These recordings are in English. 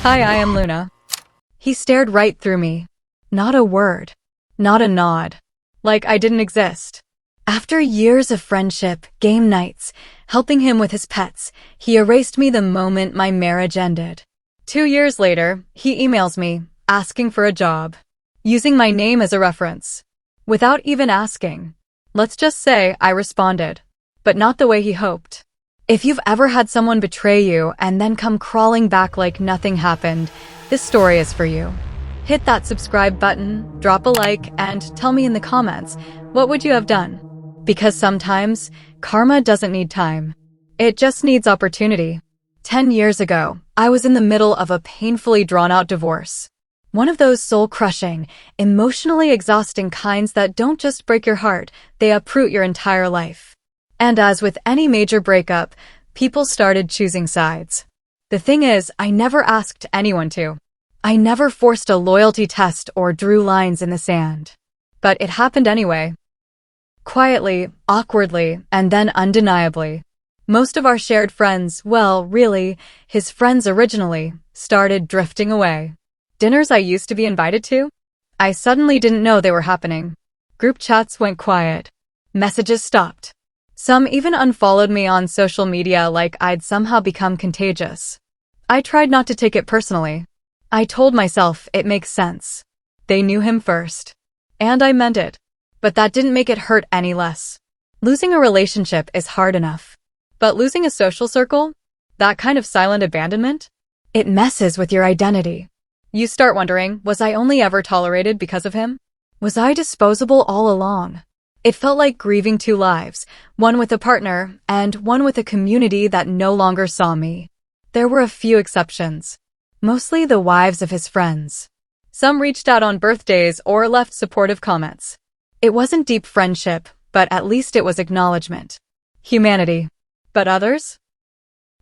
Hi, I am Luna. He stared right through me. Not a word. Not a nod. Like I didn't exist. After years of friendship, game nights, helping him with his pets, he erased me the moment my marriage ended. 2 years later, he emails me, asking for a job, using my name as a reference. Without even asking. Let's just say I responded, but not the way he hoped. If you've ever had someone betray you and then come crawling back like nothing happened, this story is for you. Hit that subscribe button, drop a like, and tell me in the comments, what would you have done? Because sometimes, karma doesn't need time. It just needs opportunity. 10 years ago, I was in the middle of a painfully drawn-out divorce. One of those soul-crushing, emotionally exhausting kinds that don't just break your heart, they uproot your entire life. And as with any major breakup, people started choosing sides. The thing is, I never asked anyone to. I never forced a loyalty test or drew lines in the sand. But it happened anyway. Quietly, awkwardly, and then undeniably. Most of our shared friends, well, really, his friends originally, started drifting away. Dinners I used to be invited to? I suddenly didn't know they were happening. Group chats went quiet. Messages stopped. Some even unfollowed me on social media like I'd somehow become contagious. I tried not to take it personally. I told myself it makes sense. They knew him first. And I meant it. But that didn't make it hurt any less. Losing a relationship is hard enough. But losing a social circle? That kind of silent abandonment? It messes with your identity. You start wondering, was I only ever tolerated because of him? Was I disposable all along? It felt like grieving two lives, one with a partner and one with a community that no longer saw me. There were a few exceptions. Mostly the wives of his friends. Some reached out on birthdays or left supportive comments. It wasn't deep friendship, but at least it was acknowledgement. Humanity. But others?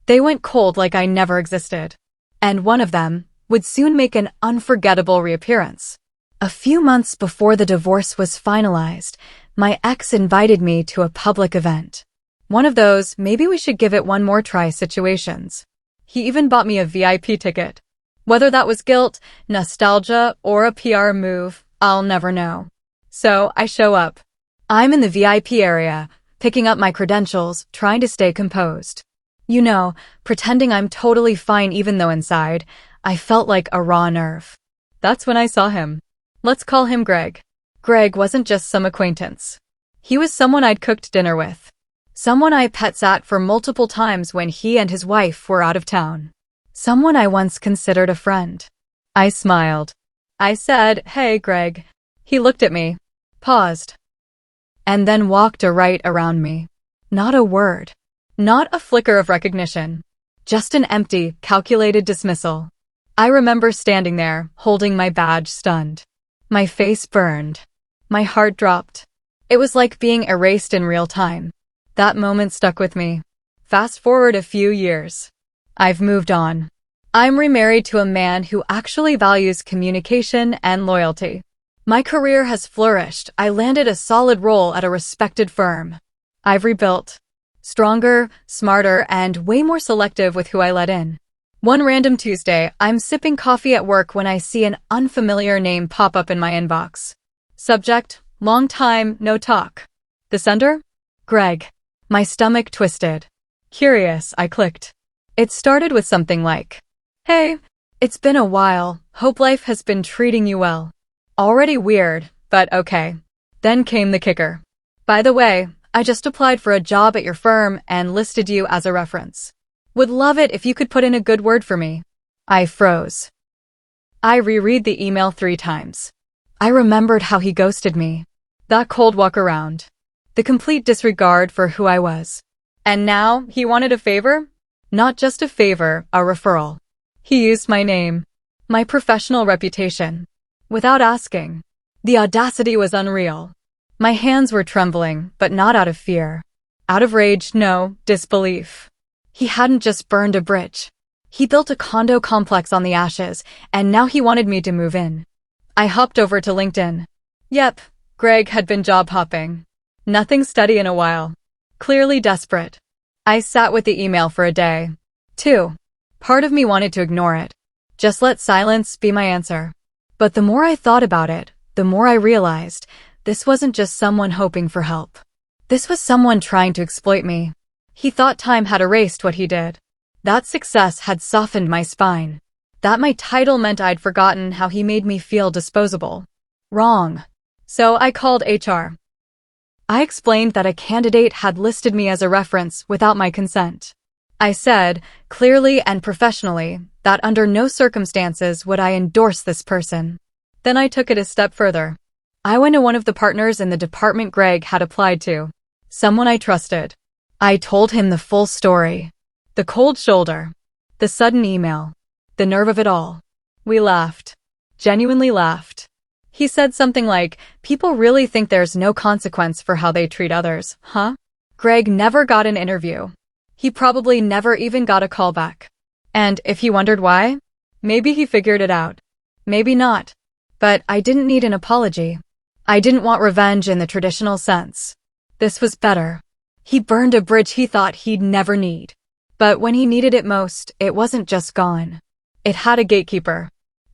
They went cold like I never existed. And one of them would soon make an unforgettable reappearance. A few months before the divorce was finalized, my ex invited me to a public event. One of those, maybe we should give it one more try situations. He even bought me a VIP ticket. Whether that was guilt, nostalgia, or a PR move, I'll never know. So I show up. I'm in the VIP area, picking up my credentials, trying to stay composed. You know, pretending I'm totally fine even though inside, I felt like a raw nerve. That's when I saw him. Let's call him Greg. Greg wasn't just some acquaintance. He was someone I'd cooked dinner with. Someone I pet-sat for multiple times when he and his wife were out of town. Someone I once considered a friend. I smiled. I said, "Hey, Greg." He looked at me, paused, and then walked right around me. Not a word. Not a flicker of recognition. Just an empty, calculated dismissal. I remember standing there, holding my badge stunned. My face burned. My heart dropped. It was like being erased in real time. That moment stuck with me. Fast forward a few years. I've moved on. I'm remarried to a man who actually values communication and loyalty. My career has flourished. I landed a solid role at a respected firm. I've rebuilt. Stronger, smarter, and way more selective with who I let in. One random Tuesday, I'm sipping coffee at work when I see an unfamiliar name pop up in my inbox. Subject, long time, no talk. The sender? Greg. My stomach twisted. Curious, I clicked. It started with something like, "Hey, it's been a while. Hope life has been treating you well." Already weird, but okay. Then came the kicker. "By the way, I just applied for a job at your firm and listed you as a reference. Would love it if you could put in a good word for me." I froze. I reread the email 3 times. I remembered how he ghosted me. That cold walk around. The complete disregard for who I was. And now, he wanted a favor? Not just a favor, a referral. He used my name. My professional reputation. Without asking. The audacity was unreal. My hands were trembling, but not out of fear. Out of rage, no, disbelief. He hadn't just burned a bridge. He built a condo complex on the ashes, and now he wanted me to move in. I hopped over to LinkedIn. Yep, Greg had been job hopping. Nothing steady in a while. Clearly desperate. I sat with the email for a day. 2. Part of me wanted to ignore it. Just let silence be my answer. But the more I thought about it, the more I realized this wasn't just someone hoping for help. This was someone trying to exploit me. He thought time had erased what he did. That success had softened my spine. That my title meant I'd forgotten how he made me feel disposable. Wrong. So I called HR. I explained that a candidate had listed me as a reference without my consent. I said, clearly and professionally, that under no circumstances would I endorse this person. Then I took it a step further. I went to one of the partners in the department Greg had applied to. Someone I trusted. I told him the full story. The cold shoulder. The sudden email. The nerve of it all. We laughed. Genuinely laughed. He said something like, "People really think there's no consequence for how they treat others, huh?" Greg never got an interview. He probably never even got a call back. And if he wondered why, maybe he figured it out. Maybe not. But I didn't need an apology. I didn't want revenge in the traditional sense. This was better. He burned a bridge he thought he'd never need. But when he needed it most, it wasn't just gone. It had a gatekeeper.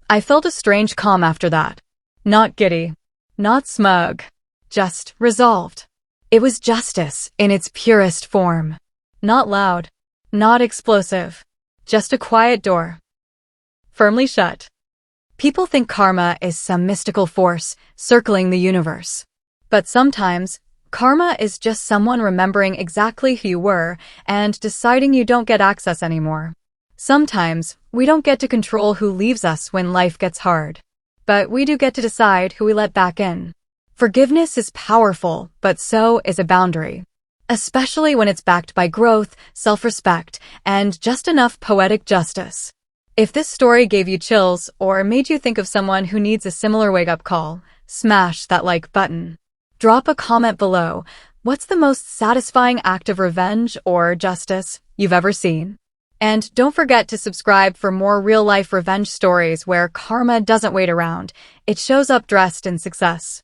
I felt a strange calm after that. Not giddy. Not smug. Just resolved. It was justice in its purest form. Not loud. Not explosive. Just a quiet door. Firmly shut. People think karma is some mystical force circling the universe. But sometimes, karma is just someone remembering exactly who you were and deciding you don't get access anymore. Sometimes, we don't get to control who leaves us when life gets hard. But we do get to decide who we let back in. Forgiveness is powerful, but so is a boundary. Especially when it's backed by growth, self-respect, and just enough poetic justice. If this story gave you chills or made you think of someone who needs a similar wake-up call, smash that like button. Drop a comment below. What's the most satisfying act of revenge or justice you've ever seen? And don't forget to subscribe for more real-life revenge stories where karma doesn't wait around. It shows up dressed in success.